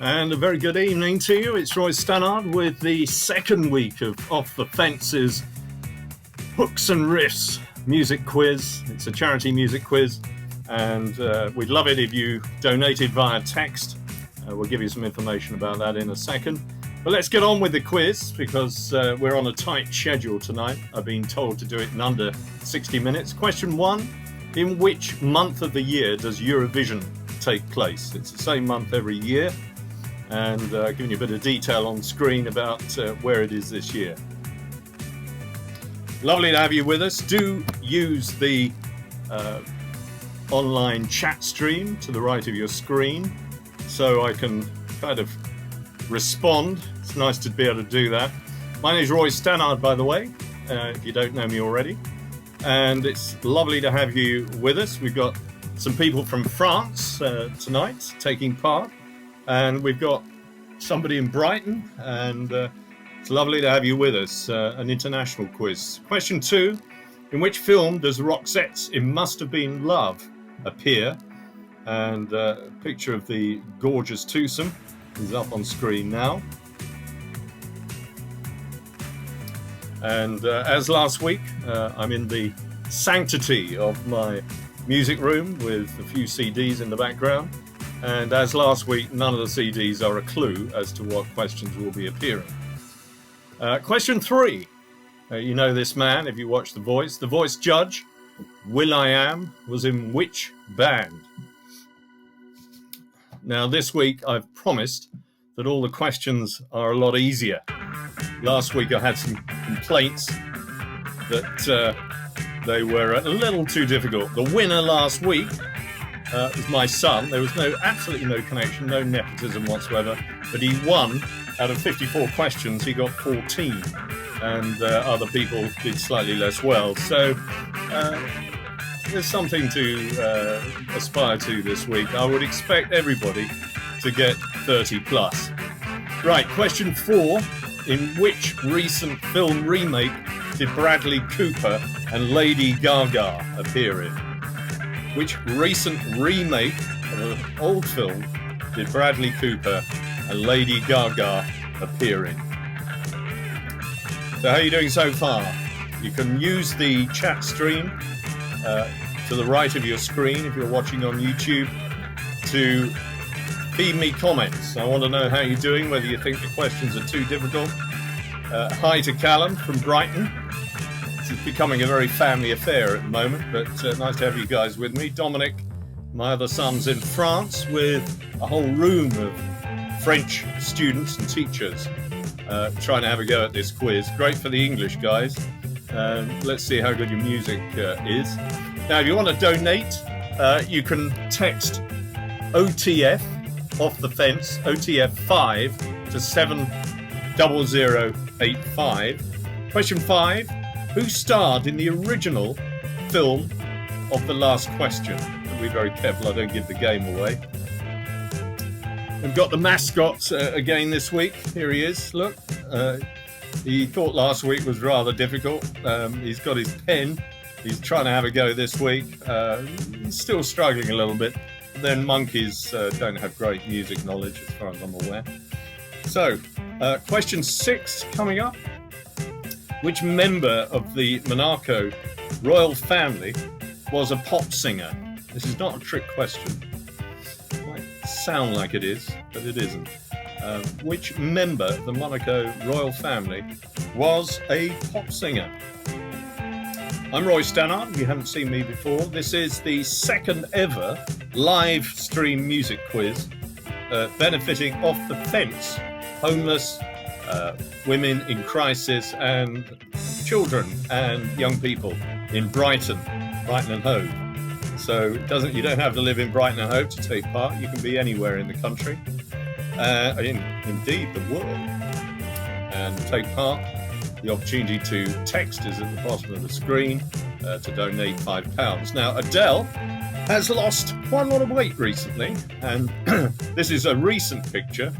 And a very good evening to you. It's Roy Stannard with the second week of Off the Fences Hooks and Riffs music quiz. It's a charity music quiz, and we'd love it if you donated via text. We'll give you some information about that in a second. But let's get on with the quiz because we're on a tight schedule tonight. I've been told to do it in under 60 minutes. Question 1, in which month of the year does Eurovision take place? It's the same month every year, and giving you a bit of detail on screen about where it is this year. Lovely to have you with us. Do use the online chat stream to the right of your screen so I can kind of respond. It's nice to be able to do that. My name is Roy Stannard, by the way, if you don't know me already, and it's lovely to have you with us. We've got some people from France tonight taking part, and we've got somebody in Brighton, and it's lovely to have you with us. An international quiz. Question 2, in which film does Roxette's It Must Have Been Love appear? And a picture of the gorgeous twosome is up on screen now. And as last week, I'm in the sanctity of my music room with a few CDs in the background. And as last week, none of the CDs are a clue as to what questions will be appearing. Question 3. You know this man if you watch The Voice. The Voice judge, will.i.am, was in which band? Now this week I've promised that all the questions are a lot easier. Last week I had some complaints that they were a little too difficult. The winner last week was my son. There was absolutely no connection, no nepotism whatsoever, but he won. Out of 54 questions, he got 14, and other people did slightly less well. So there's something to aspire to this week. I would expect everybody to get 30 plus. Right, question 4. In which recent film remake did Bradley Cooper and Lady Gaga appear in? Which recent remake of an old film did Bradley Cooper and Lady Gaga appear in? So how are you doing so far? You can use the chat stream to the right of your screen if you're watching on YouTube to feed me comments. I want to know how you're doing, whether you think the questions are too difficult. Hi to Callum from Brighton. This is becoming a very family affair at the moment, but nice to have you guys with me. Dominic, my other son's in France with a whole room of French students and teachers trying to have a go at this quiz. Great for the English guys. Let's see how good your music is. Now, if you want to donate, you can text OTF, off the fence, OTF5 to 70085. Question 5, who starred in the original film of The Last Question? I'll be very careful I don't give the game away. We've got the mascot again this week. Here he is, look. He thought last week was rather difficult. He's got his pen. He's trying to have a go this week. He's still struggling a little bit. Then monkeys don't have great music knowledge as far as I'm aware. So, question 6 coming up. Which member of the Monaco royal family was a pop singer? This is not a trick question. It might sound like it is, but it isn't. Which member of the Monaco royal family was a pop singer? I'm Roy Stannard. If you haven't seen me before, this is the second ever live stream music quiz benefiting Off the Fence, homeless, women in crisis, and children and young people in Brighton and Hove. So you don't have to live in Brighton and Hove to take part. You can be anywhere in the country, indeed the world, and take part. The opportunity to text is at the bottom of the screen to donate £5. Now, Adele has lost quite a lot of weight recently, and this is a recent picture,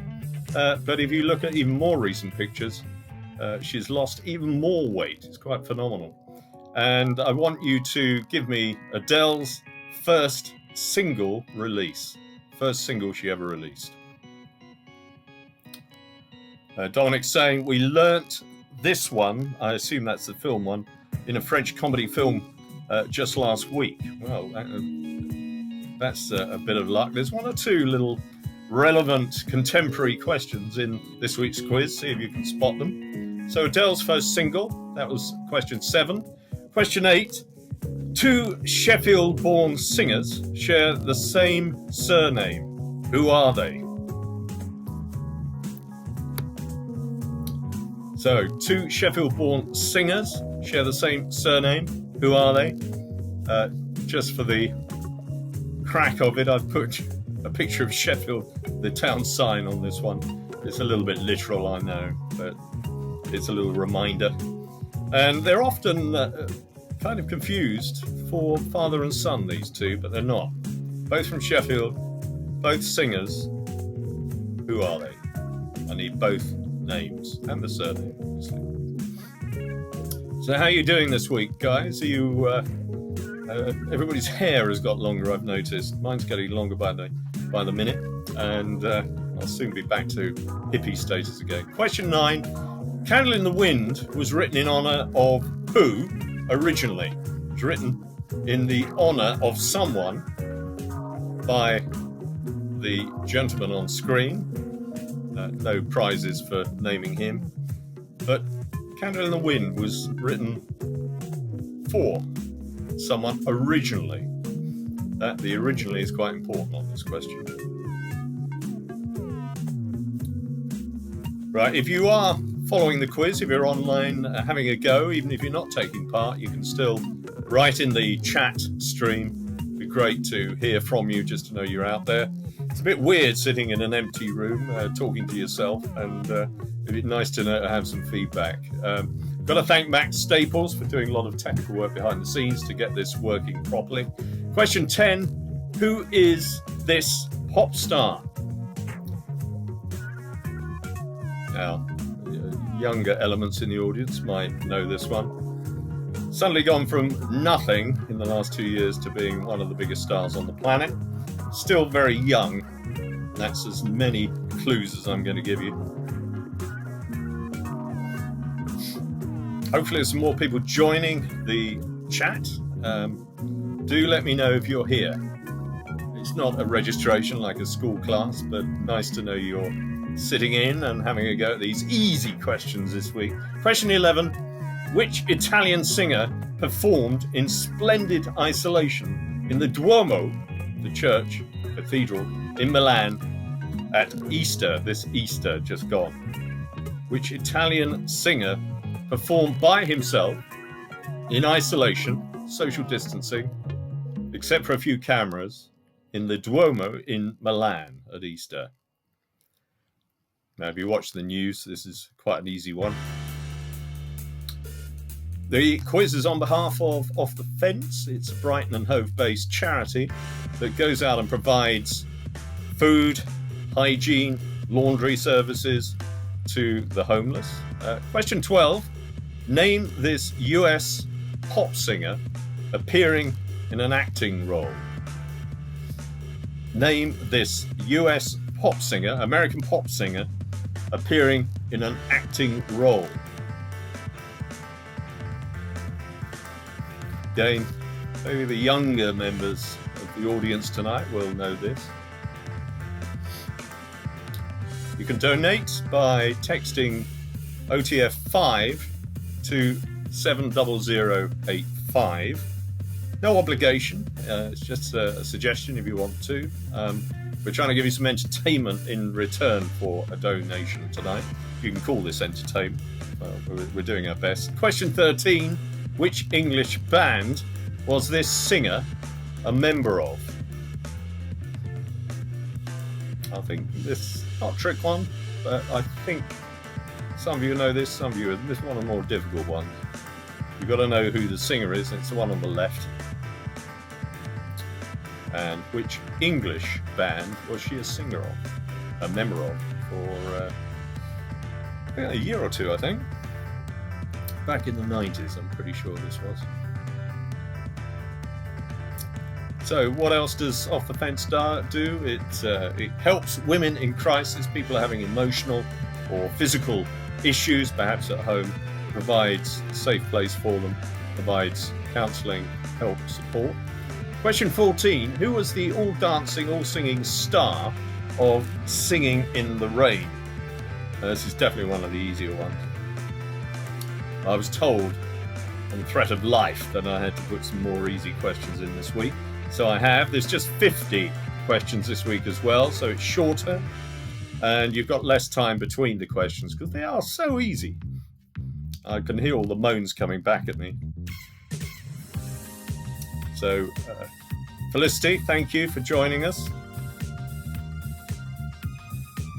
but if you look at even more recent pictures, she's lost even more weight. It's quite phenomenal. And I want you to give me Adele's first single release, first single she ever released. Dominic's saying we learnt this one, I assume that's the film one, in a French comedy film just last week. Well, that's a bit of luck. There's one or two little relevant contemporary questions in this week's quiz. See if you can spot them. So Adele's first single, that was question 7. Question 8, 2 Sheffield-born singers share the same surname. Who are they? So 2 Sheffield-born singers share the same surname. Who are they? Just for the crack of it, I've put a picture of Sheffield, the town sign, on this one. It's a little bit literal, I know, but it's a little reminder. And they're often kind of confused for father and son, these two, but they're not. Both from Sheffield, both singers. Who are they? I need both names and the surname, obviously. So how are you doing this week, guys? Are you everybody's hair has got longer, I've noticed. Mine's getting longer by the minute, and I'll soon be back to hippie status again. Question 9, Candle in the Wind was written in honour of who originally? It was written in the honour of someone by the gentleman on screen. No prizes for naming him, but Candle in the Wind was written for someone originally. The originally is quite important on this question. Right, if you are following the quiz, if you're online having a go, even if you're not taking part, you can still write in the chat stream. It'd be great to hear from you, just to know you're out there. It's a bit weird sitting in an empty room talking to yourself, and it'd be nice to have some feedback. Got to thank Max Staples for doing a lot of technical work behind the scenes to get this working properly. Question 10, who is this pop star? Now, younger elements in the audience might know this one. Suddenly gone from nothing in the last 2 years to being one of the biggest stars on the planet. Still very young. That's as many clues as I'm going to give you. Hopefully there's some more people joining the chat. Do let me know if you're here. It's not a registration like a school class, but nice to know you're sitting in and having a go at these easy questions this week. Question 11. Which Italian singer performed in splendid isolation in the Duomo, the church, cathedral, in Milan at Easter, this Easter just gone? Which Italian singer performed by himself in isolation, social distancing, except for a few cameras, in the Duomo in Milan at Easter? Now, if you watch the news, this is quite an easy one. The quiz is on behalf of Off the Fence. It's a Brighton and Hove-based charity that goes out and provides food, hygiene, laundry services to the homeless. Question 12. Name this US pop singer appearing in an acting role. Name this US pop singer, American pop singer, appearing in an acting role. Again, maybe the younger members of the audience tonight will know this. You can donate by texting OTF5 to 70085. No obligation, it's just a suggestion if you want to. We're trying to give you some entertainment in return for a donation tonight. You can call this entertainment. We're doing our best. Question 13. Which English band was this singer a member of? I think this is not a trick one, but I think some of you know this, some of you, this is one of the more difficult ones. You've got to know who the singer is. It's the one on the left. And which English band was she a singer of, a member of, for a year or two, I think. Back in the 90s, I'm pretty sure this was. So what else does Off the Fence do? It helps women in crisis. People are having emotional or physical issues, perhaps at home, provides a safe place for them, provides counselling, help, support. Question 14, who was the all dancing, all singing star of Singing in the Rain? This is definitely one of the easier ones. I was told on threat of life that I had to put some more easy questions in this week. So I have. There's just 50 questions this week as well, so it's shorter. And you've got less time between the questions because they are so easy. I can hear all the moans coming back at me. So, Felicity, thank you for joining us.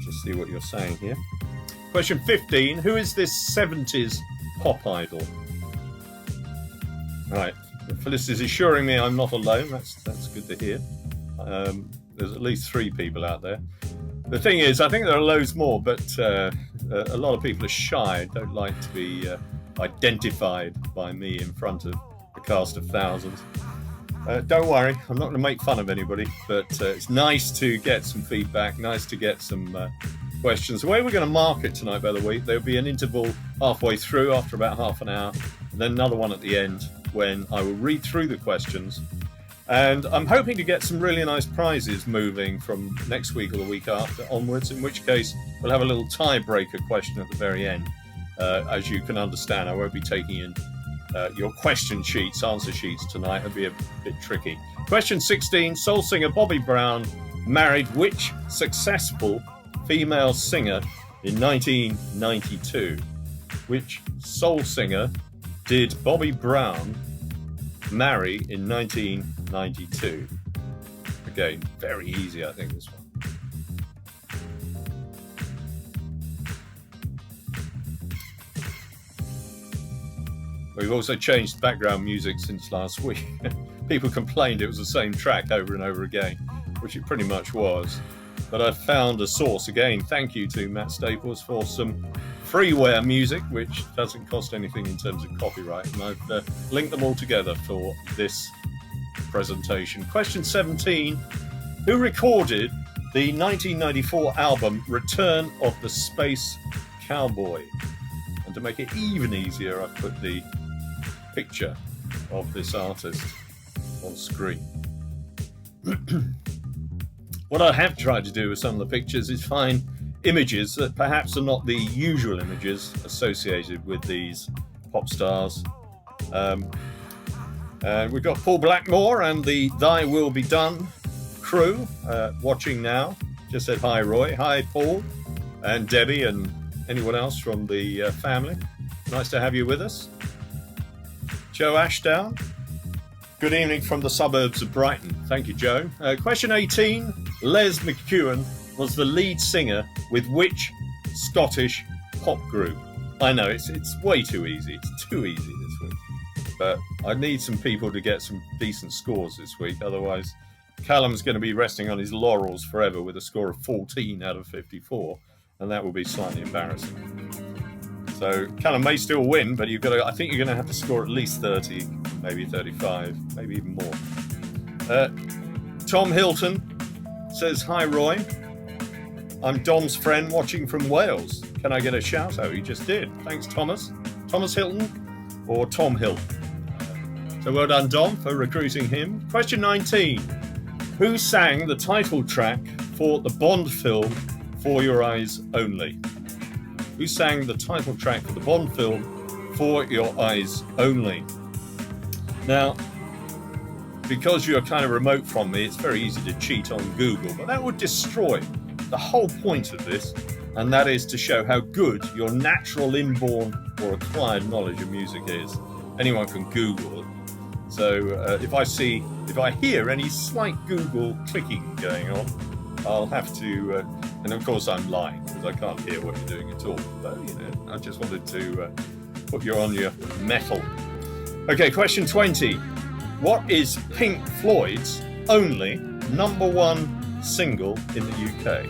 Just see what you're saying here. Question 15, who is this 70s pop idol? Right, Felicity's assuring me I'm not alone. That's good to hear. There's at least 3 people out there. The thing is, I think there are loads more, but a lot of people are shy, don't like to be identified by me in front of a cast of thousands. Don't worry, I'm not going to make fun of anybody, but it's nice to get some feedback, nice to get some questions. The way we're going to mark it tonight, by the way, there'll be an interval halfway through after about half an hour, and then another one at the end when I will read through the questions. And I'm hoping to get some really nice prizes moving from next week or the week after onwards, in which case we'll have a little tiebreaker question at the very end. As you can understand, I won't be taking in your question sheets, answer sheets tonight. It'll be a bit tricky. Question 16, soul singer Bobby Brown married which successful female singer in 1992? Which soul singer did Bobby Brown marry in 1992? Again, very easy, I think, this one. We've also changed background music since last week. People complained it was the same track over and over again, which it pretty much was. But I found a source. Again, thank you to Matt Staples for some freeware music, which doesn't cost anything in terms of copyright. And I've linked them all together for this presentation. Question 17. Who recorded the 1994 album Return of the Space Cowboy? And to make it even easier, I've put the picture of this artist on screen. What I have tried to do with some of the pictures is find images that perhaps are not the usual images associated with these pop stars. We've got Paul Blackmore and the Thy Will Be Done crew watching now. Just said hi, Roy. Hi, Paul and Debbie and anyone else from the family. Nice to have you with us. Joe Ashdown. Good evening from the suburbs of Brighton. Thank you, Joe. Question 18. Les McEwen was the lead singer with which Scottish pop group? I know, it's way too easy. It's too easy this week. But I need some people to get some decent scores this week. Otherwise, Callum's going to be resting on his laurels forever with a score of 14 out of 54. And that will be slightly embarrassing. So Callum may still win, but I think you're going to have to score at least 30, maybe 35, maybe even more. Tom Hilton says, hi, Roy. I'm Dom's friend watching from Wales. Can I get a shout out? You just did. Thanks, Thomas. Thomas Hilton or Tom Hilton? So well done, Dom, for recruiting him. Question 19. Who sang the title track for the Bond film For Your Eyes Only? Who sang the title track for the Bond film For Your Eyes Only? Now, because you're kind of remote from me, it's very easy to cheat on Google, but that would destroy the whole point of this, and that is to show how good your natural inborn or acquired knowledge of music is. Anyone can Google it. So if I hear any slight Google clicking going on, I'll have to, and of course I'm lying because I can't hear what you're doing at all. But I just wanted to put you on your mettle. Okay, question 20. What is Pink Floyd's only #1 single in the UK?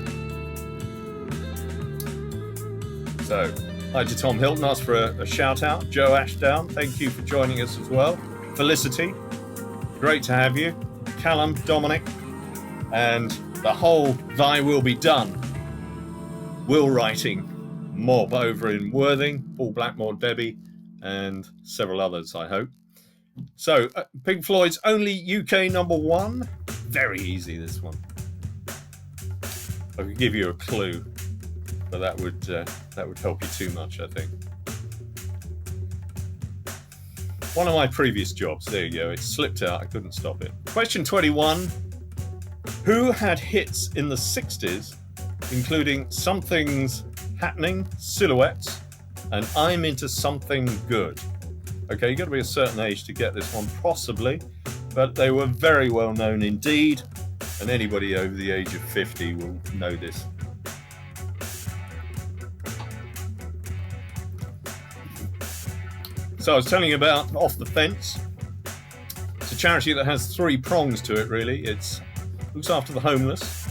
So, hi to Tom Hilton, asked for a shout out. Joe Ashdown, thank you for joining us as well. Felicity, great to have you. Callum, Dominic, and the whole Thy Will Be Done will writing mob over in Worthing, Paul Blackmore, Debbie, and several others, I hope. So, Pink Floyd's only UK number one. Very easy, this one. I could give you a clue, but that would help you too much, I think. One of my previous jobs. There you go. It slipped out. I couldn't stop it. Question 21. Who had hits in the 60s, including Something's Happening, Silhouettes, and I'm Into Something Good? Okay, you've got to be a certain age to get this one, possibly, but they were very well known indeed, and anybody over the age of 50 will know this. So I was telling you about Off the Fence. It's a charity that has three prongs to it, really. It looks after the homeless,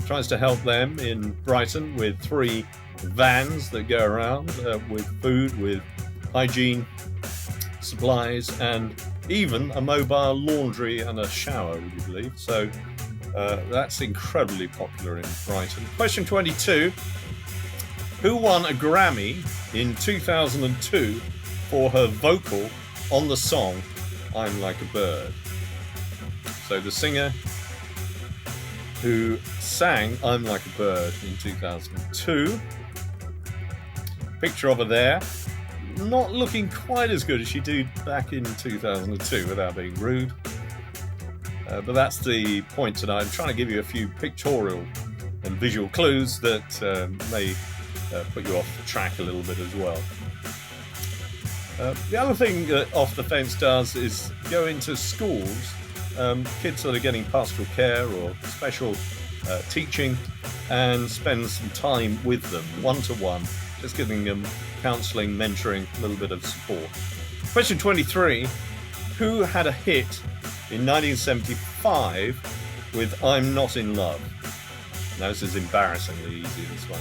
tries to help them in Brighton with 3 vans that go around with food, with hygiene supplies, and even a mobile laundry and a shower, would you believe? So that's incredibly popular in Brighton. Question 22. Who won a Grammy in 2002 for her vocal on the song I'm Like a Bird? So the singer who sang I'm Like a Bird in 2002. Picture of her there. Not looking quite as good as she did back in 2002, without being rude. But that's the point tonight. I'm trying to give you a few pictorial and visual clues that may put you off the track a little bit as well. The other thing that Off the Fence does is go into schools, kids that are getting pastoral care or special teaching, and spend some time with them, one-to-one, just giving them counselling, mentoring, a little bit of support. Question 23. Who had a hit in 1975 with I'm Not in Love? Now, this is embarrassingly easy, this one.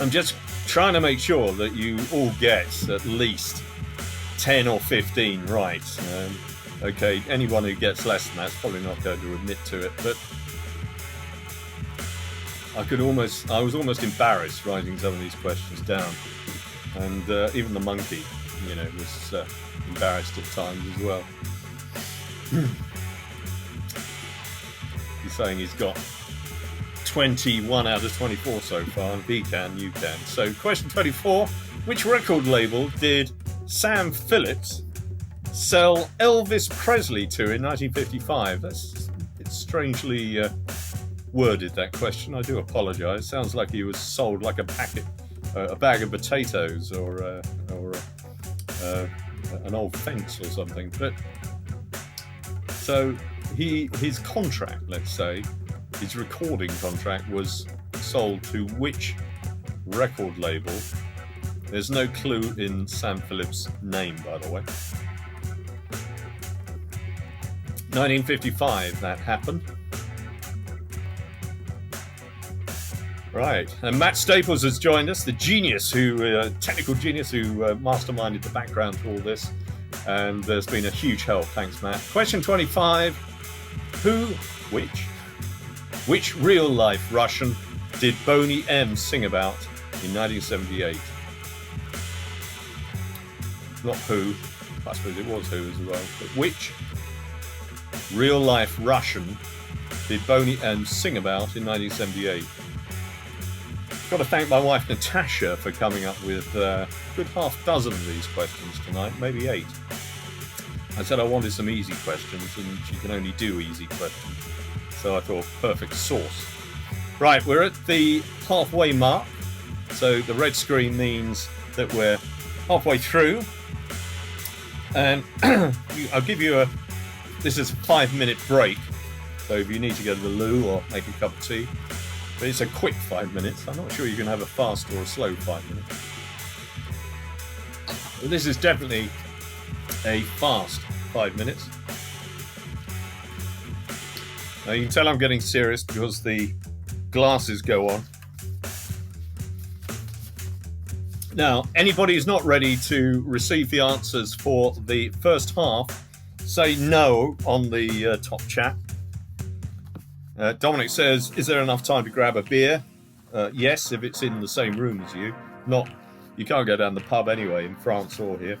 I'm just trying to make sure that you all get at least 10 or 15 right. Okay, anyone who gets less than that's probably not going to admit to it, but I was almost embarrassed writing some of these questions down, and even the monkey, was embarrassed at times as well. He's saying he's got 21 out of 24 so far, and he can, you can. So question 24, which record label did Sam Phillips sell Elvis Presley to in 1955? It's strangely worded, that question. I do apologise. Sounds like he was sold like a bag of potatoes or an old fence or something. But so his contract, let's say, his recording contract was sold to which record label? There's no clue in Sam Phillips' name, by the way. 1955, that happened. Right, and Matt Staples has joined us, the genius technical genius who masterminded the background to all this, and there's been a huge help. Thanks, Matt. Question 25: Which real-life Russian did Boney M sing about in 1978? Not who, I suppose it was who as well, but which real-life Russian did Boney M sing about in 1978? Got to thank my wife Natasha for coming up with a good half dozen of these questions tonight, maybe 8. I said I wanted some easy questions, and she can only do easy questions. So I thought, perfect source. Right, we're at the halfway mark. So the red screen means that we're halfway through. And I'll give you this is a 5-minute break. So if you need to go to the loo or make a cup of tea, but it's a quick 5 minutes. I'm not sure you can have a fast or a slow 5 minutes. But this is definitely a fast 5 minutes. Now you can tell I'm getting serious because the glasses go on. Now, anybody who's not ready to receive the answers for the first half, say no on the top chat. Dominic says, is there enough time to grab a beer? Yes, if it's in the same room as you. Not, you can't go down the pub anyway in France or here.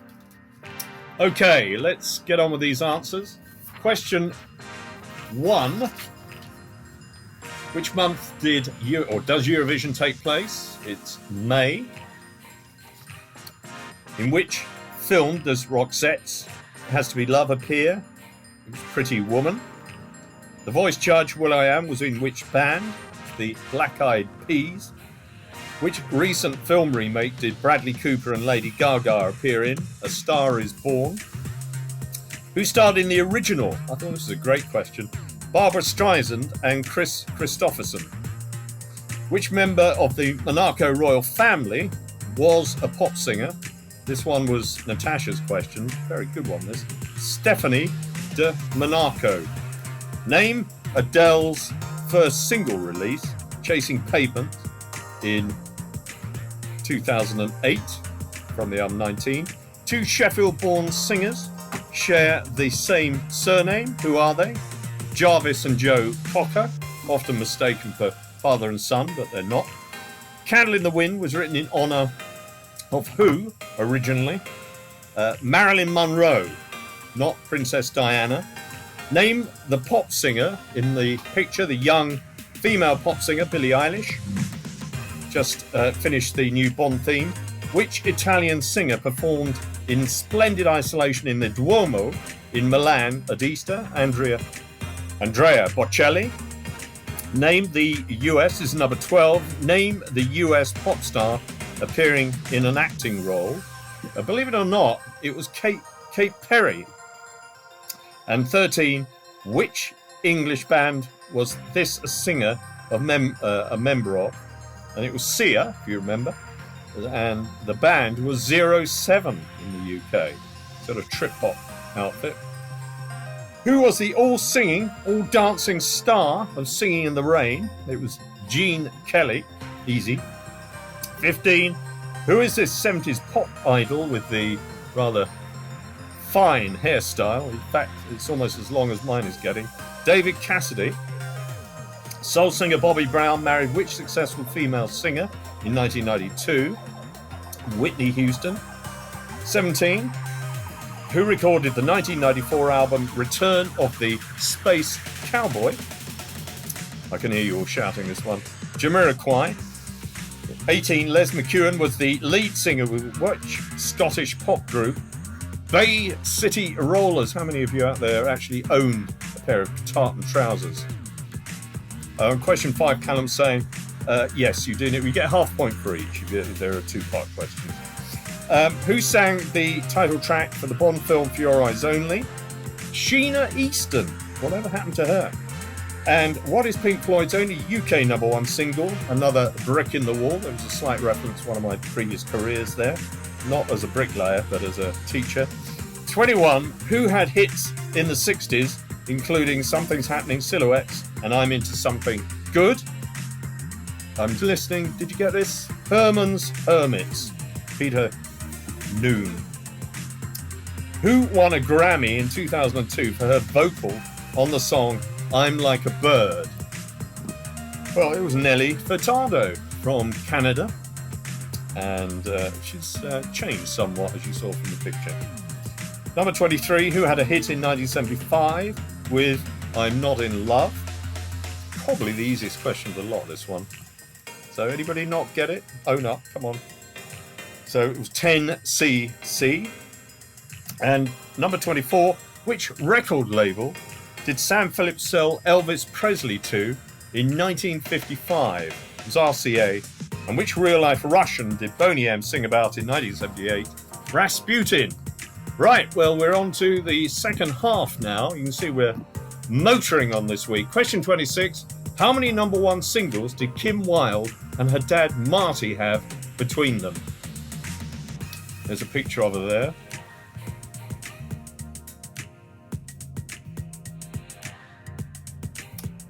Okay, let's get on with these answers. Question 1. Which month does Eurovision take place? It's May. In which film does Roxette's It Has to Be Love appear? It was Pretty Woman. The voice judge will.i.am was in which band? The Black Eyed Peas. Which recent film remake did Bradley Cooper and Lady Gaga appear in? A Star Is Born. Who starred in the original? I thought this was a great question. Barbara Streisand and Chris Christopherson. Which member of the Monaco royal family was a pop singer? This one was Natasha's question. Very good one, this. Stephanie de Monaco. Name Adele's first single release, Chasing Pavement, in 2008 from the album 19. 2 Sheffield-born singers share the same surname. Who are they? Jarvis and Joe Cocker, often mistaken for father and son, but they're not. Candle in the Wind was written in honour of who, originally? Marilyn Monroe, not Princess Diana. Name the pop singer in the picture, the young female pop singer, Billie Eilish. Just finished the new Bond theme. Which Italian singer performed in splendid isolation in the Duomo in Milan at Easter? Andrea Bocelli. Name the US, this is number 12. Name the US pop star appearing in an acting role. Believe it or not, it was Kate Perry. And 13, which English band was this a singer of a member of? And it was Sia, if you remember. And the band was 07 in the UK. Sort of trip-hop outfit. Who was the all-singing, all-dancing star of Singing in the Rain? It was Gene Kelly. Easy. 15. Who is this 70s pop idol with the rather fine hairstyle? In fact, it's almost as long as mine is getting. David Cassidy. Soul singer Bobby Brown married which successful female singer in 1992? Whitney Houston. 17. Who recorded the 1994 album Return of the Space Cowboy? I can hear you all shouting this one. Jamiroquai. 18. Les McEwen was the lead singer with which Scottish pop group? Bay City Rollers. How many of you out there actually own a pair of tartan trousers? Question 5, Callum's saying, yes, you do. We get half point for each if there are 2-part questions. Who sang the title track for the Bond film For Your Eyes Only? Sheena Easton. Whatever happened to her? And what is Pink Floyd's only UK #1 single? Another Brick in the Wall. There was a slight reference to one of my previous careers there. Not as a bricklayer, but as a teacher. 21. Who had hits in the 60s, including Something's Happening, Silhouettes, and I'm Into Something Good? I'm listening. Did you get this? Herman's Hermits. Peter Noon. Who won a Grammy in 2002 for her vocal on the song I'm Like a Bird? Well, it was Nelly Furtado from Canada. And she's changed somewhat, as you saw from the picture. Number 23, who had a hit in 1975 with I'm Not in Love? Probably the easiest question of the lot, this one. So anybody not get it? Own up, come on. So it was 10cc. And number 24, which record label did Sam Phillips sell Elvis Presley to in 1955? It was RCA. And which real-life Russian did Boney M sing about in 1978? Rasputin. Right, well, we're on to the second half now. You can see we're motoring on this week. Question 26. How many #1 singles did Kim Wilde and her dad Marty have between them? There's a picture of her there.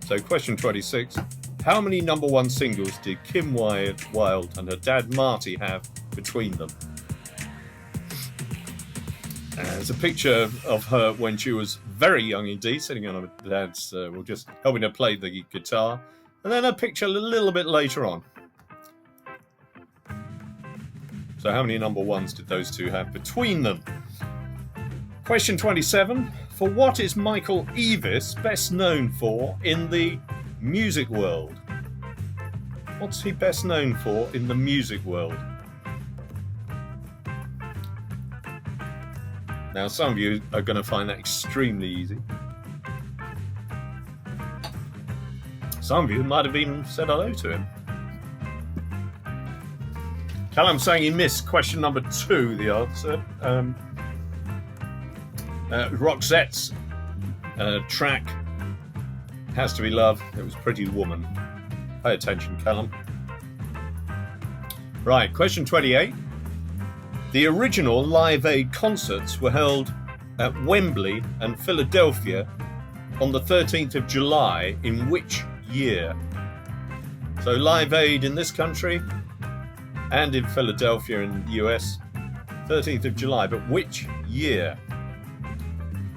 So question 26. How many #1 singles did Kim Wilde and her dad Marty have between them? There's a picture of her when she was very young indeed, sitting on her dad's, just helping her play the guitar. And then a picture a little bit later on. So how many number ones did those two have between them? Question 27. For what is Michael Eavis best known for in the music world? What's he best known for in the music world? Now, some of you are going to find that extremely easy. Some of you might have even said hello to him. Callum's saying he missed question number 2, the answer. Roxette's track Has to Be Love. It was Pretty Woman. Pay attention, Callum. Right, question 28. The original Live Aid concerts were held at Wembley and Philadelphia on the 13th of July in which year? So Live Aid in this country and in Philadelphia in the US, 13th of July, but which year?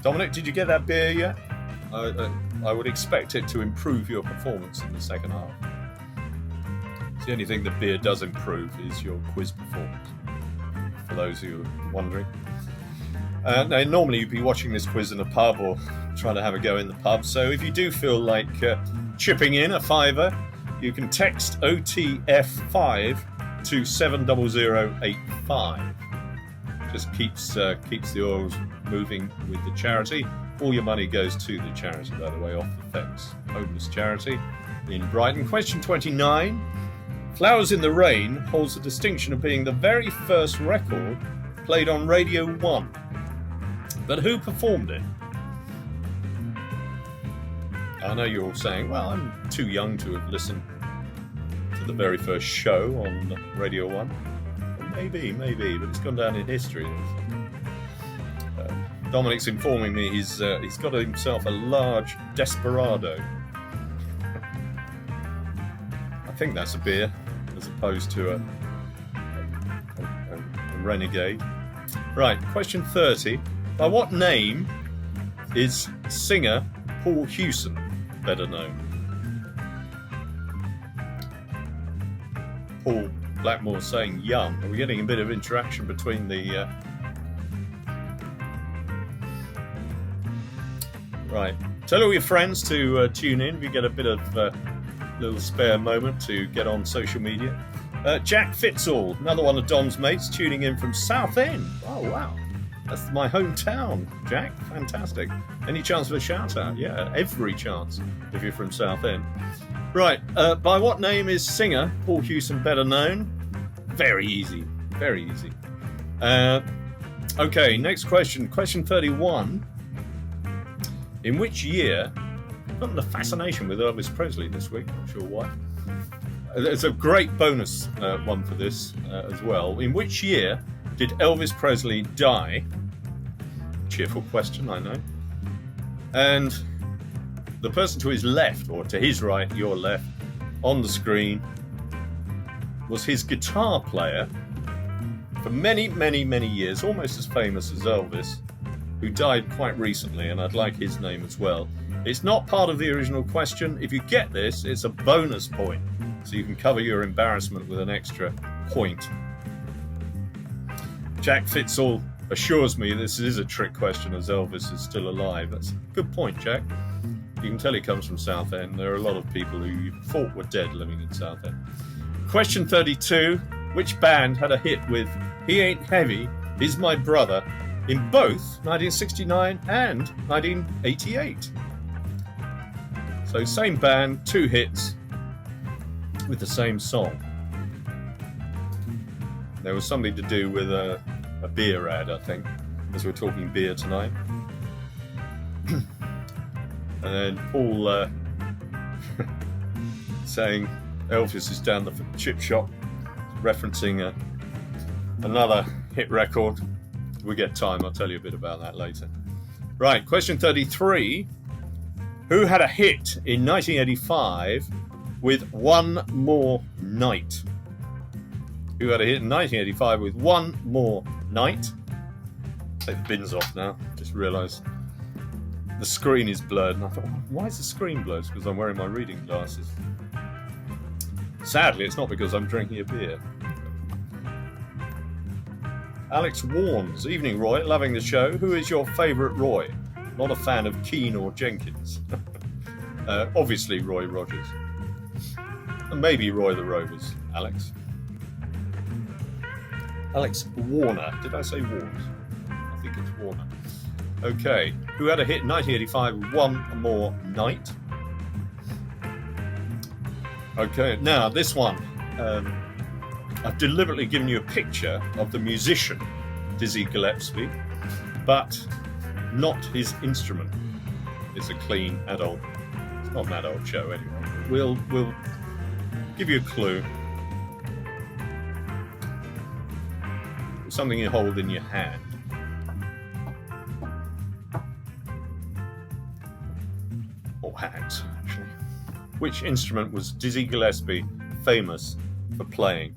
Dominic, did you get that beer yet? I would expect it to improve your performance in the second half. The only thing that beer does improve is your quiz performance, for those who are wondering. Now, normally you'd be watching this quiz in a pub or trying to have a go in the pub, so if you do feel like chipping in a fiver, you can text OTF5 to 70085. Just keeps the oils moving with the charity. All your money goes to the charity, by the way, Off the Fence, homeless charity in Brighton. Question 29. Flowers in the Rain holds the distinction of being the very first record played on Radio 1. But who performed it? I know you're all saying, well, I'm too young to have listened to the very first show on Radio 1. Well, maybe, but it's gone down in history. Dominic's informing me he's got himself a large Desperado. I think that's a beer, as opposed to a Renegade. Right, question 30. By what name is singer Paul Hewson better known? Paul Blackmore saying Young. Are we getting a bit of interaction between the... Right. Tell all your friends to tune in if you get a bit of little spare moment to get on social media. Jack Fitzall, another one of Dom's mates, tuning in from Southend. Oh, wow. That's my hometown, Jack. Fantastic. Any chance of a shout out? Yeah, every chance if you're from Southend. Right. By what name is singer Paul Hewson better known? Very easy. Very easy. Okay, next question. Question 31. In which year, I've gotten a fascination with Elvis Presley this week, not sure why. There's a great bonus one for this as well. In which year did Elvis Presley die? Cheerful question, I know. And the person to his left, or to his right, your left, on the screen, was his guitar player for many, many, many years, almost as famous as Elvis, who died quite recently, and I'd like his name as well. It's not part of the original question. If you get this, it's a bonus point, so you can cover your embarrassment with an extra point. Jack Fitzall assures me this is a trick question as Elvis is still alive. That's a good point, Jack. You can tell he comes from Southend. There are a lot of people who you thought were dead living in Southend. Question 32. Which band had a hit with He Ain't Heavy, Is My Brother in both 1969 and 1988? So same band, two hits with the same song. There was something to do with a beer ad, I think, as we're talking beer tonight. And then Paul saying Elvis is down the chip shop, referencing another hit record. If we get time, I'll tell you a bit about that later. Right, question 33. Who had a hit in 1985 with One More Night? Who had a hit in 1985 with One More Night? Take the bins off now. Just realised the screen is blurred. And I thought, why is the screen blurred? It's because I'm wearing my reading glasses. Sadly, it's not because I'm drinking a beer. Alex Warnes. Evening, Roy. Loving the show. Who is your favourite Roy? Not a fan of Keane or Jenkins. Obviously, Roy Rogers. And maybe Roy the Rovers, Alex. Alex Warner. Did I say Warnes? I think it's Warner. Okay. Who had a hit in 1985 with One More Night? Okay. Now, this one. I've deliberately given you a picture of the musician, Dizzy Gillespie, but not his instrument. It's a clean adult. It's not an adult show anyway. We'll give you a clue. Something you hold in your hand. Or hands, actually. Which instrument was Dizzy Gillespie famous for playing?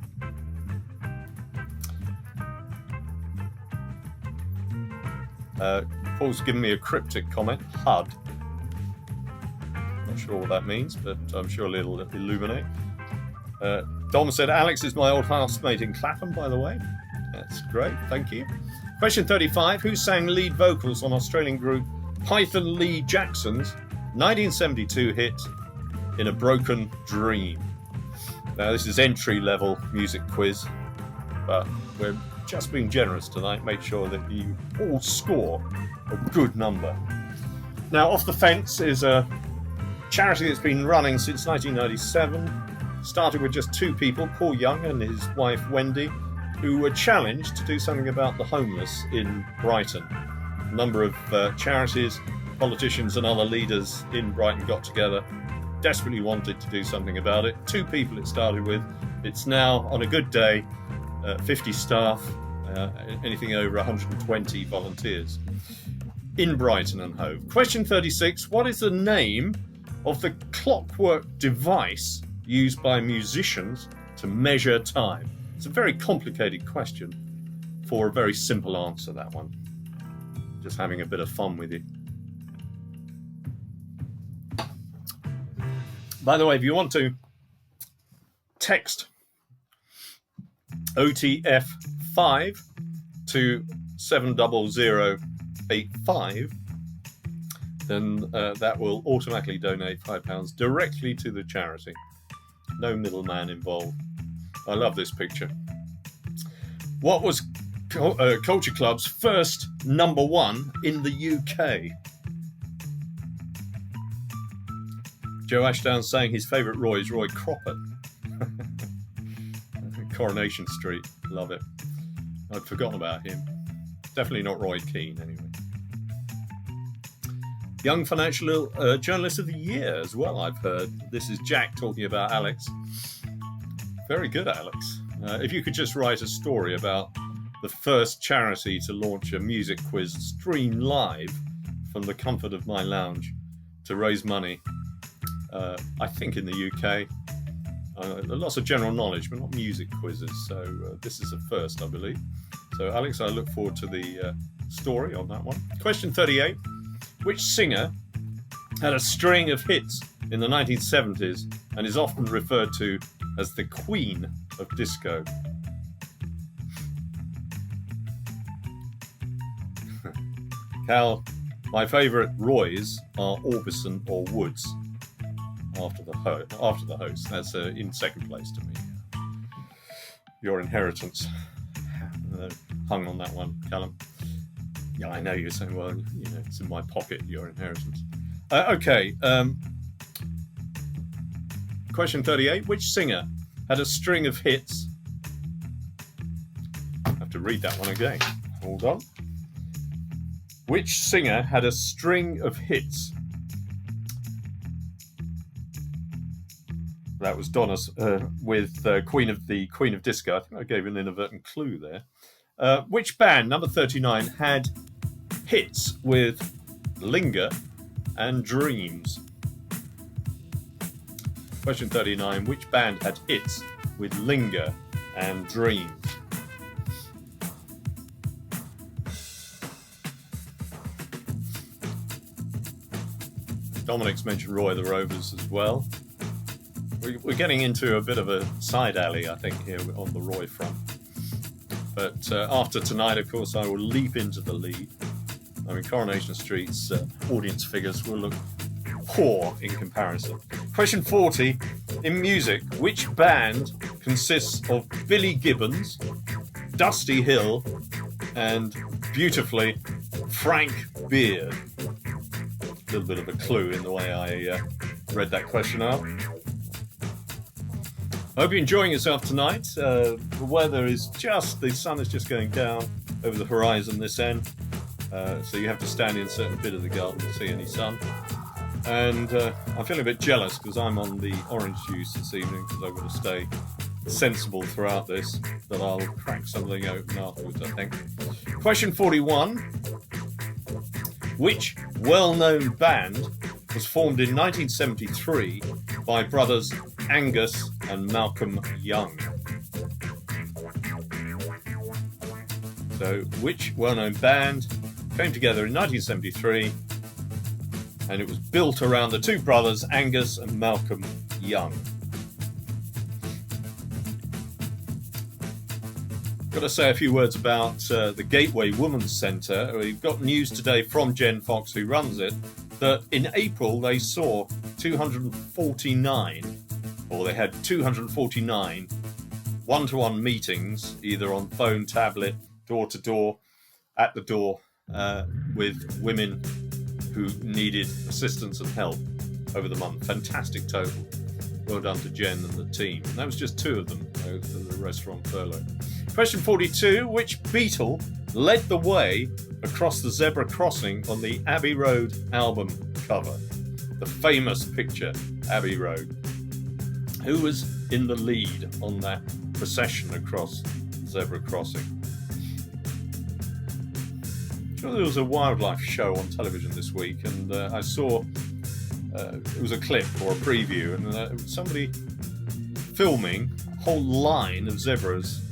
Paul's given me a cryptic comment. HUD. Not sure what that means, but I'm sure it'll illuminate. Dom said, Alex is my old housemate in Clapham, by the way. That's great, thank you. Question 35. Who sang lead vocals on Australian group Python Lee Jackson's 1972 hit In a Broken Dream? Now, this is entry-level music quiz, but we're just being generous tonight. Make sure that you all score a good number. Now, Off the Fence is a charity that's been running since 1997. Started with just two people, Paul Young and his wife Wendy, who were challenged to do something about the homeless in Brighton. A number of charities, politicians and other leaders in Brighton got together, desperately wanted to do something about it. Two people it started with. It's now, on a good day, 50 staff, anything over 120 volunteers in Brighton and Hove. Question 36. What is the name of the clockwork device used by musicians to measure time? It's a very complicated question for a very simple answer, that one. Just having a bit of fun with you. By the way, if you want to text OTF5 to 70085, then that will automatically donate £5 directly to the charity. No middleman involved. I love this picture. What was Culture Club's first number one in the UK? Joe Ashdown saying his favourite Roy is Roy Cropper. Coronation Street. Love it. I'd forgotten about him. Definitely not Roy Keane, anyway. Young Financial Journalist of the Year as well, I've heard. This is Jack talking about Alex. Very good, Alex. If you could just write a story about the first charity to launch a music quiz streamed live from the comfort of my lounge to raise money, I think in the UK. Lots of general knowledge, but not music quizzes. So this is a first, I believe. So, Alex, I look forward to the story on that one. Question 38. Which singer had a string of hits in the 1970s and is often referred to as the Queen of Disco? Cal, my favourite Roys are Orbison or Woods after the host. That's in second place to me. Your inheritance hung on that one, Callum. Yeah, I know you're saying, well, it's in my pocket, your inheritance. Okay. Question 38. Which singer had a string of hits? I have to read that one again. Hold on. Which singer had a string of hits? That was Donna with Queen of Disco. I think I gave an inadvertent clue there. Which band, number 39, had hits with Linger and Dreams? Question 39. Which band had hits with Linger and Dreams? Dominic's mentioned Roy the Rovers as well. We're getting into a bit of a side alley, I think, here on the Roy front. But after tonight, of course, I will leap into the lead. I mean, Coronation Street's audience figures will look poor in comparison. Question 40. In music, which band consists of Billy Gibbons, Dusty Hill, and, beautifully, Frank Beard? A little bit of a clue in the way I read that question out. I hope you're enjoying yourself tonight. The weather is the sun is just going down over the horizon this end. So you have to stand in a certain bit of the garden to see any sun. And I'm feeling a bit jealous because I'm on the orange juice this evening because I've got to stay sensible throughout this, that I'll crack something open afterwards, I think. Question 41. Which well-known band was formed in 1973 by brothers Angus and Malcolm Young? So, which well-known band came together in 1973 and it was built around the two brothers Angus and Malcolm Young? Got to say a few words about the Gateway Women's Centre. We've got news today from Jen Fox, who runs it, that in April they saw 249, or they had 249 one-to-one meetings, either on phone, tablet, door-to-door, at the door, with women who needed assistance and help over the month. Fantastic total. Well done to Jen and the team. And that was just two of them, the rest were on furlough. Question 42. Which Beatle led the way across the zebra crossing on the Abbey Road album cover? The famous picture, Abbey Road. Who was in the lead on that procession across the zebra crossing? Sure, there was a wildlife show on television this week, and I saw it was a clip or a preview, and somebody filming a whole line of zebras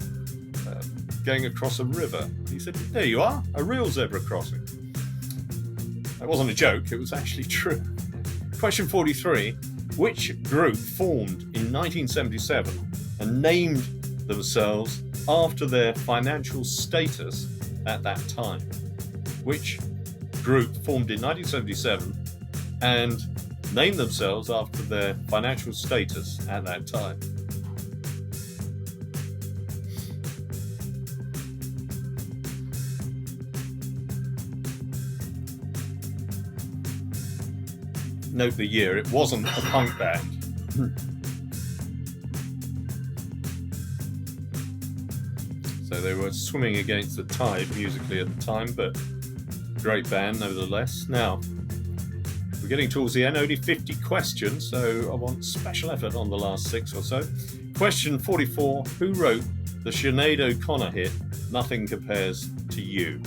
going across a river. He said, "There you are, a real zebra crossing." That wasn't a joke, it was actually true. Question 43. Which group formed in 1977 and named themselves after their financial status at that time? Which group formed in 1977 and named themselves after their financial status at that time? Note the year, it wasn't a punk band. So they were swimming against the tide musically at the time, but great band nevertheless. Now, we're getting towards the end, only 50 questions, so I want special effort on the last 6 or so. Question 44, who wrote the Sinead O'Connor hit, Nothing Compares to You?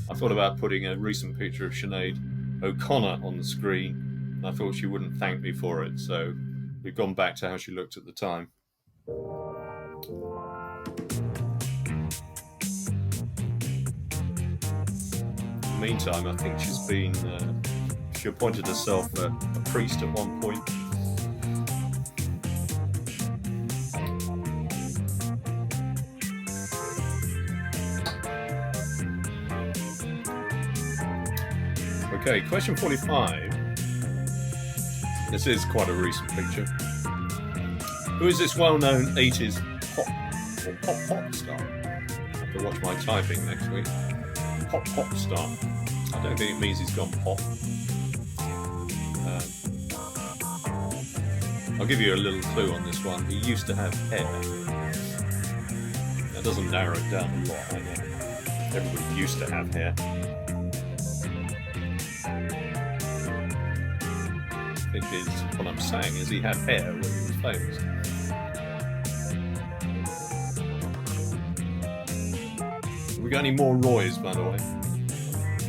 I thought about putting a recent picture of Sinead O'Connor on the screen, and I thought she wouldn't thank me for it, so we've gone back to how she looked at the time. In the meantime, I think she's been, she appointed herself a priest at one point. Okay, question 45. This is quite a recent picture. Who is this well-known 80s pop star? I have to watch my typing next week. Pop star. I don't think it means he's gone pop. I'll give you a little clue on this one. He used to have hair. That doesn't narrow it down a lot, I know. Everybody used to have hair. I think is what I'm saying is he had hair when he was famous. Have we got any more Roys, by the way?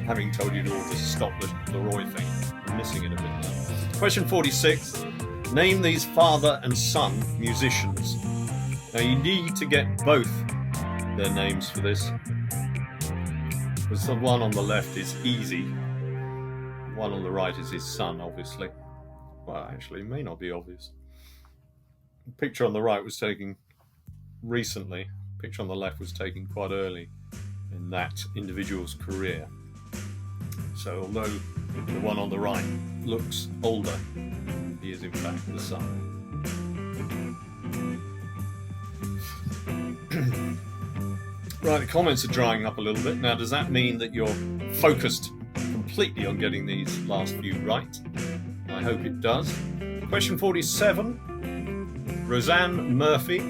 Having told you all to stop the Roy thing. I'm missing it a bit now. Question 46. Name these father and son musicians. Now you need to get both their names for this. Because the one on the left is easy. The one on the right is his son, obviously. Well, actually, it may not be obvious. The picture on the right was taken recently. Picture on the left was taken quite early in that individual's career. So although the one on the right looks older, he is in fact the son. Right, the comments are drying up a little bit. Now, does that mean that you're focused completely on getting these last few right? I hope it does. Question 47. Roseanne Murphy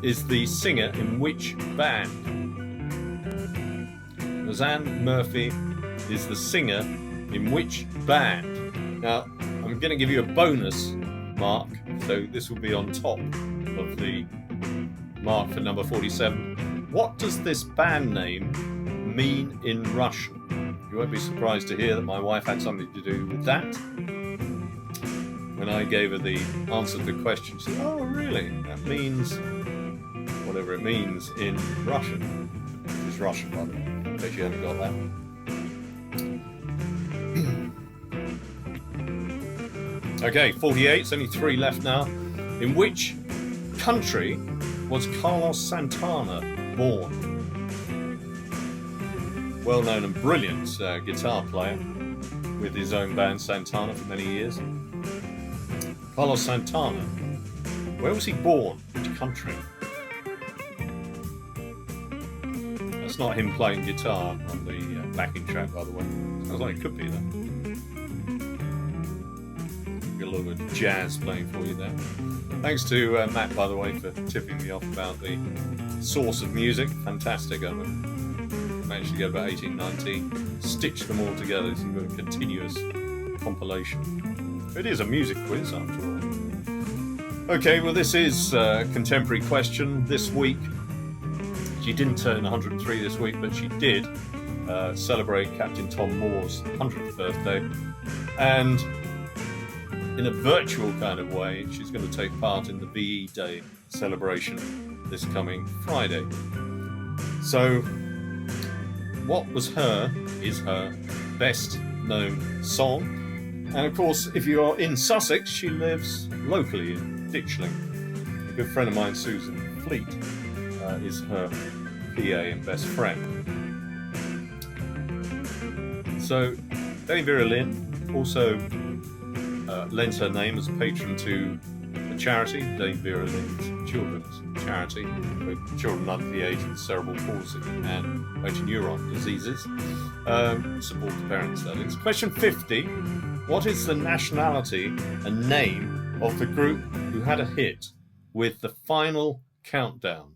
is the singer in which band? Roseanne Murphy is the singer in which band? Now, I'm going to give you a bonus mark, so this will be on top of the mark for number 47. What does this band name mean in Russian? You won't be surprised to hear that my wife had something to do with that. When I gave her the answer to the question, she said, "Oh, really? That means whatever it means in Russian." It's Russian, by the way, in case you haven't got that. Okay, 48, it's only 3 left now. In which country was Carlos Santana born? Well-known and brilliant guitar player with his own band Santana for many years. Carlos Santana. Where was he born? Which country? That's not him playing guitar on the backing track, by the way. Sounds like it could be that. Got a little bit of jazz playing for you there. Thanks to Matt, by the way, for tipping me off about the source of music. Fantastic of it. Managed to get about 18, 19, stitch them all together so you've got a continuous compilation. It is a music quiz, after all. Okay, well, this is a contemporary question this week. She didn't turn 103 this week, but she did celebrate Captain Tom Moore's 100th birthday. And in a virtual kind of way, she's going to take part in the VE Day celebration this coming Friday. So, what is her best known song? And of course, if you are in Sussex, she lives locally in Ditchling. A good friend of mine, Susan Fleet, is her PA and best friend. So, Dame Vera Lynn also lends her name as a patron to a charity, Dame Vera Lynn's Children's Charity, for children under the age of cerebral palsy and motor neuron diseases. Support the parents, that is. Question 50. What is the nationality and name of the group who had a hit with The Final Countdown?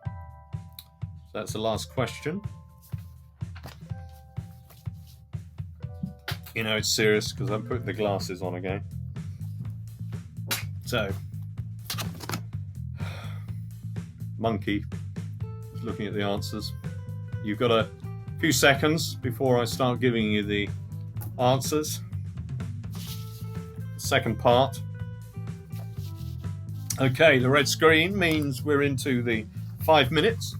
So that's the last question. You know it's serious because I'm putting the glasses on again. So, Monkey is looking at the answers. You've got a few seconds before I start giving you the answers. Second part. Okay, the red screen means we're into the 5 minutes.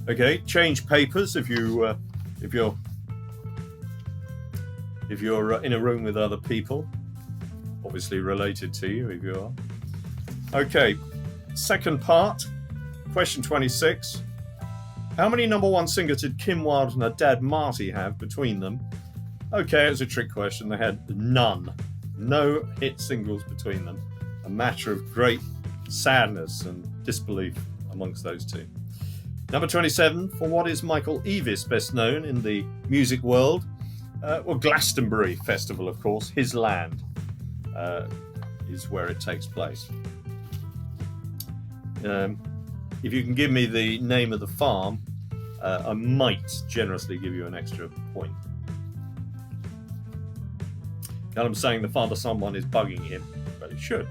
Okay, change papers if you're in a room with other people, obviously related to you if you are. Okay, second part, question 26. How many number one singles did Kim Wilde and her dad Marty have between them? Okay, it was a trick question. They had none. No hit singles between them. A matter of great sadness and disbelief amongst those two. Number 27, for what is Michael Eavis best known in the music world? Well, Glastonbury Festival, of course. His land is where it takes place. If you can give me the name of the farm, I might generously give you an extra point. Callum's saying the father-son one is bugging him, but it should.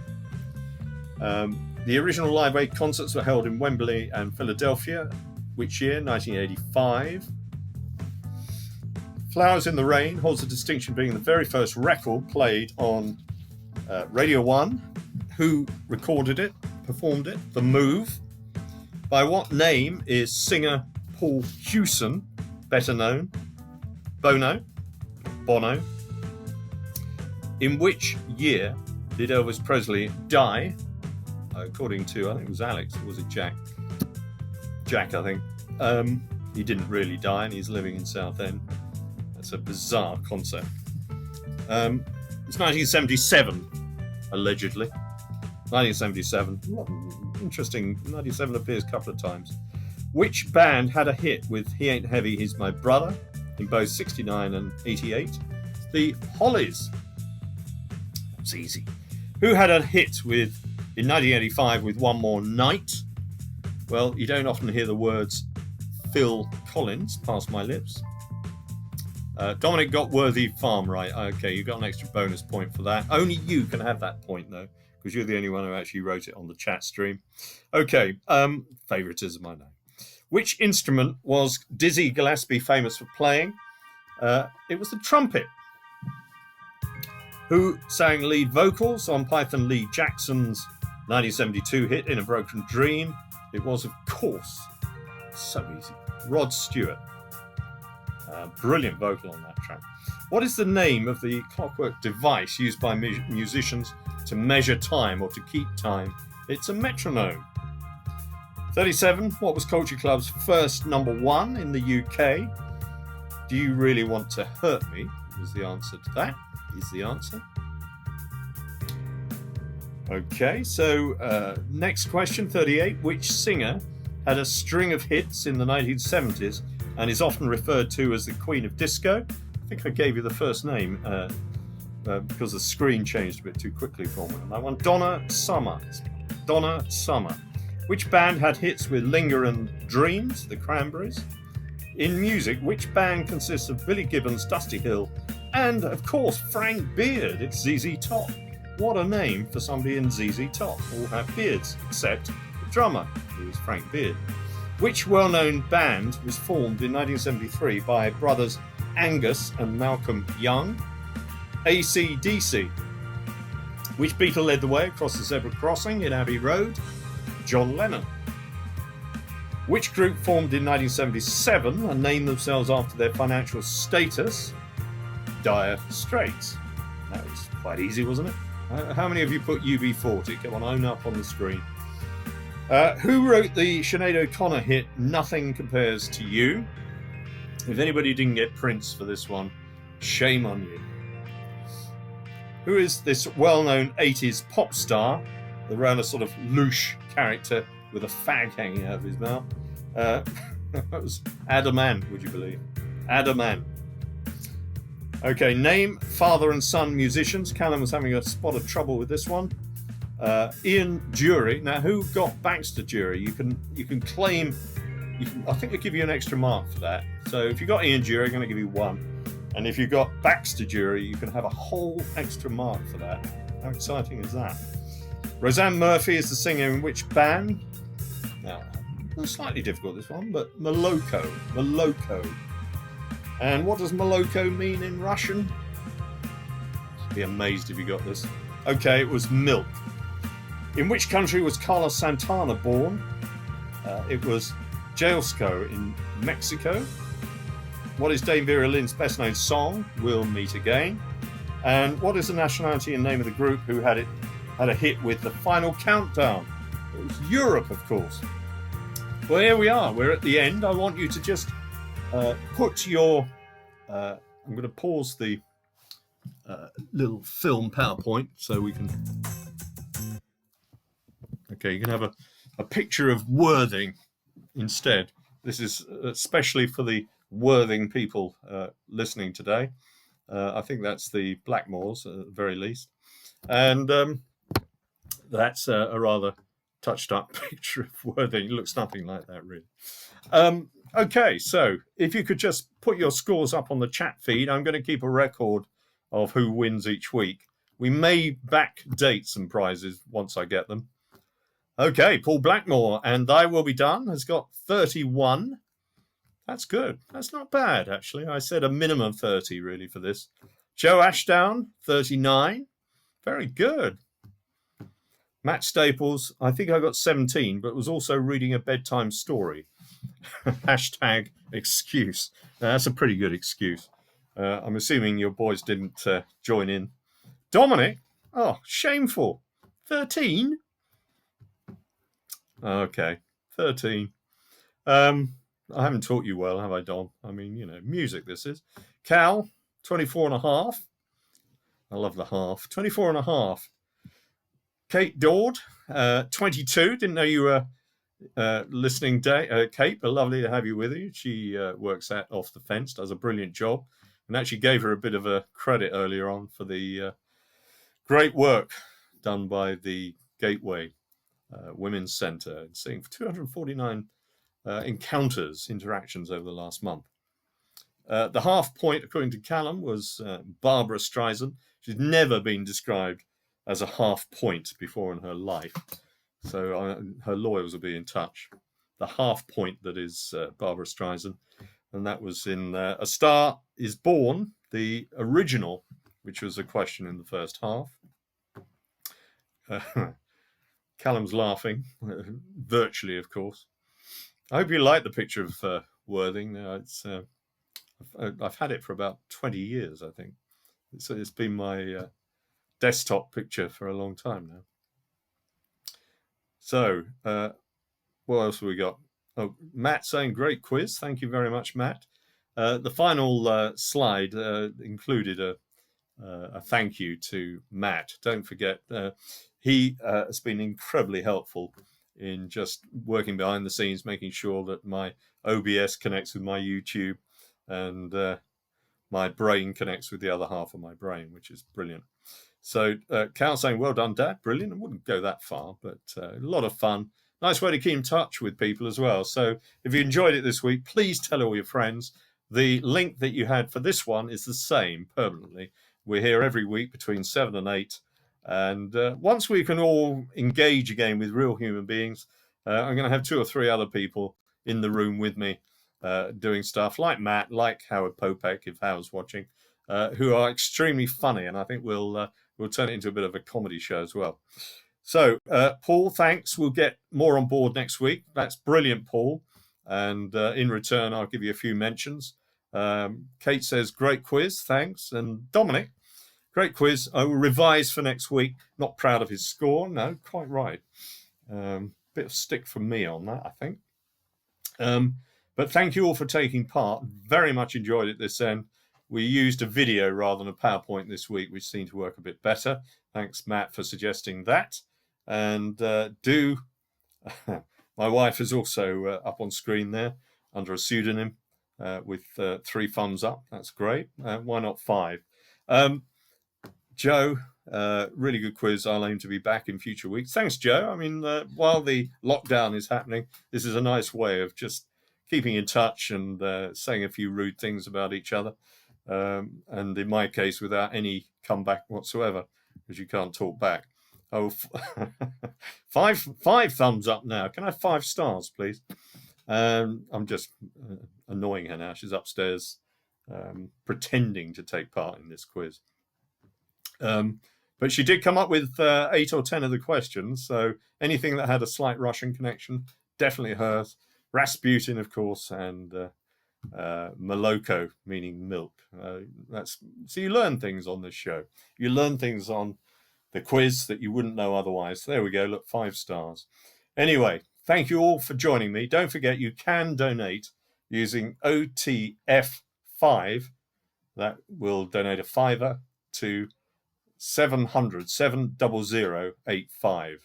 The original Live Aid concerts were held in Wembley and Philadelphia. Which year? 1985. Flowers in the Rain holds the distinction of being the very first record played on Radio 1. Who recorded it, performed it? The Move. By what name is singer Paul Hewson better known? Bono. In which year Did Elvis Presley die? According to, I think it was Alex, or was it Jack? Jack, I think. He didn't really die, and he's living in Southend. That's a bizarre concept. It's 1977, allegedly. 1977. Interesting. 97 appears a couple of times. Which band had a hit with He Ain't Heavy, He's My Brother in both 69 and 88? The Hollies. That's easy. Who had a hit with in 1985 with One More Night? Well, you don't often hear the words Phil Collins pass my lips. Dominic got Worthy Farm right. Okay, you got an extra bonus point for that. Only you can have that point, though, because you're the only one who actually wrote it on the chat stream. Okay, favouritism, I know. Which instrument was Dizzy Gillespie famous for playing? It was the trumpet. Who sang lead vocals on Python Lee Jackson's 1972 hit In a Broken Dream? It was, of course, so easy, Rod Stewart. Brilliant vocal on that track. What is the name of the clockwork device used by musicians to measure time or to keep time? It's a metronome. 37. What was Culture Club's first number one in the UK? Do You Really Want to Hurt Me? Was the answer to that. Is the answer. Okay, so next question, 38. Which singer had a string of hits in the 1970s and is often referred to as the Queen of Disco? I think I gave you the first name because the screen changed a bit too quickly for me on that one. Donna Summer. Donna Summer. Which band had hits with Linger and Dreams, the Cranberries? In music, which band consists of Billy Gibbons, Dusty Hill, and, of course, Frank Beard? It's ZZ Top. What a name for somebody in ZZ Top. All have beards, except the drummer, who is Frank Beard. Which well-known band was formed in 1973 by brothers Angus and Malcolm Young? AC/DC. Which Beatle led the way across the zebra crossing in Abbey Road? John Lennon. Which group formed in 1977 and named themselves after their financial status? Dire Straits. That was quite easy, wasn't it? How many of you put UB40? Come on, own up on the screen. Who wrote the Sinead O'Connor hit Nothing Compares to You? If anybody didn't get Prince for this one, shame on you. Who is this well-known 80s pop star, the rather sort of louche character with a fag hanging out of his mouth? That was Adam Ant, would you believe? Adam Ant. Okay, name father and son musicians. Callum was having a spot of trouble with this one. Ian Dury. Now, who got Baxter Dury? You can claim. I think they'll give you an extra mark for that. So if you got Ian Dury, I'm going to give you one. And if you got Baxter Dury, you can have a whole extra mark for that. How exciting is that? Roseanne Murphy is the singer in which band? Now, it's slightly difficult, this one, but Moloko. Moloko. And what does Moloko mean in Russian? I'd be amazed if you got this. Okay, it was milk. In which country was Carlos Santana born? It was Jalisco in Mexico. What is Dame Vera Lynn's best known song? We'll Meet Again. And what is the nationality and name of the group who had a hit with The Final Countdown? It was Europe, of course. Well, here we are. We're at the end. I want you to just put your... I'm going to pause the little film PowerPoint so we can... Okay, you can have a picture of Worthing instead. This is especially for the Worthing people listening today. I think that's the Blackmores at the very least. And that's a rather touched up picture of Worthing. It looks nothing like that, really. Okay, so if you could just put your scores up on the chat feed, I'm going to keep a record of who wins each week. We may backdate some prizes once I get them. Okay, Paul Blackmore, and I Will Be Done, has got 31. That's good. That's not bad, actually. I said a minimum 30, really, for this. Joe Ashdown, 39. Very good. Matt Staples, I think I got 17, but was also reading a bedtime story. Hashtag excuse. Now, that's a pretty good excuse. I'm assuming your boys didn't join in. Dominic, Oh, shameful. 13? Okay, 13. I haven't taught you well, have I, Don? I mean, you know, music this is. Cal, 24 and a half. I love the half. 24 and a half. Kate Dord, 22. Didn't know you were listening, Kate, but lovely to have you with you. She works at Off the Fence, does a brilliant job, and actually gave her a bit of a credit earlier on for the great work done by the Gateway Women's Centre, seeing 249 interactions over the last month. The half point, according to Callum, was Barbara Streisand. She's never been described as a half point before in her life. So her lawyers will be in touch. The half point that is Barbara Streisand. And that was in A Star is Born, the original, which was a question in the first half. Callum's laughing, virtually, of course. I hope you like the picture of Worthing. I've had it for about 20 years, I think. It's been my desktop picture for a long time now. So, what else have we got? Oh, Matt saying, great quiz. Thank you very much, Matt. The final slide included a thank you to Matt. Don't forget, he has been incredibly helpful in just working behind the scenes, making sure that my OBS connects with my YouTube and my brain connects with the other half of my brain, which is brilliant. So Cal saying, well done, Dad. Brilliant. I wouldn't go that far, but a lot of fun. Nice way to keep in touch with people as well. So if you enjoyed it this week, please tell all your friends. The link that you had for this one is the same permanently. We're here every week between 7 and 8. And once we can all engage again with real human beings, I'm going to have 2 or 3 other people in the room with me doing stuff like Matt, like Howard Popek, if Howard's watching, who are extremely funny. And I think we'll turn it into a bit of a comedy show as well. So, Paul, thanks. We'll get more on board next week. That's brilliant, Paul. And in return, I'll give you a few mentions. Kate says, great quiz. Thanks. And Dominic, great quiz. I will revise for next week. Not proud of his score. No, quite right. Bit of stick from me on that, I think. But thank you all for taking part. Very much enjoyed it this end. We used a video rather than a PowerPoint this week, which seemed to work a bit better. Thanks, Matt, for suggesting that. And my wife is also up on screen there under a pseudonym with 3 thumbs up. That's great. Why not 5? Joe, really good quiz. I'll aim to be back in future weeks. Thanks, Joe. I mean, while the lockdown is happening, this is a nice way of just keeping in touch and saying a few rude things about each other. And in my case, without any comeback whatsoever, because you can't talk back. Oh, 5 thumbs up now. Can I have 5 stars, please? I'm just annoying her now. She's upstairs pretending to take part in this quiz. But she did come up with 8 or 10 of the questions. So anything that had a slight Russian connection, definitely hers. Rasputin, of course, and Monaco, meaning milk. So you learn things on this show. You learn things on the quiz that you wouldn't know otherwise. There we go. Look, 5 stars. Anyway, thank you all for joining me. Don't forget, you can donate using OTF5. That will donate a $5 to 700-700-85.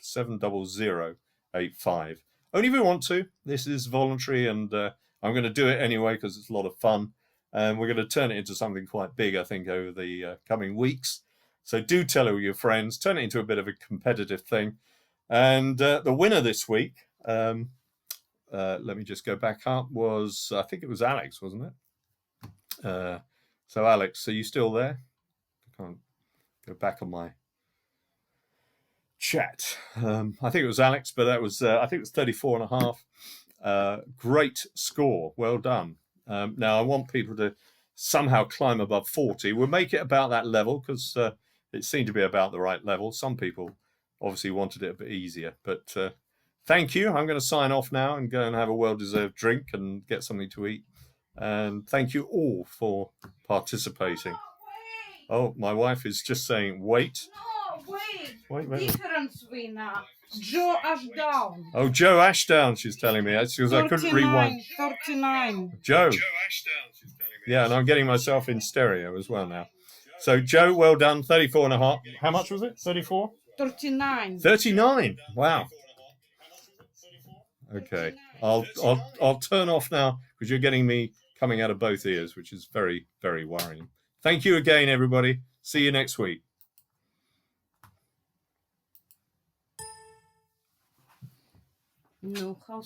700-85. Only if you want to. This is voluntary, and I'm going to do it anyway because it's a lot of fun. And we're going to turn it into something quite big, I think, over the coming weeks. So do tell all your friends. Turn it into a bit of a competitive thing. And the winner this week, let me just go back up, was, I think it was Alex, wasn't it? So Alex, are you still there? I can't go back on my chat. I think it was Alex, but that was, I think it was 34 and a half. Great score. Well done. Now, I want people to somehow climb above 40. We'll make it about that level because it seemed to be about the right level. Some people obviously wanted it a bit easier. But thank you. I'm going to sign off now and go and have a well-deserved drink and get something to eat. And thank you all for participating. Oh, my wife is just saying, wait. No, wait. Wait a minute. Difference winner. Joe Ashdown. Oh, Joe Ashdown, she's telling me. That's because I couldn't rewind. 39. Joe. Yeah, and I'm getting myself in stereo as well now. So, Joe, well done. 34 and a half. How much was it? 34? 39. 39. Wow. Okay. I'll turn off now because you're getting me coming out of both ears, which is very, very worrying. Thank you again, everybody. See you next week. No, how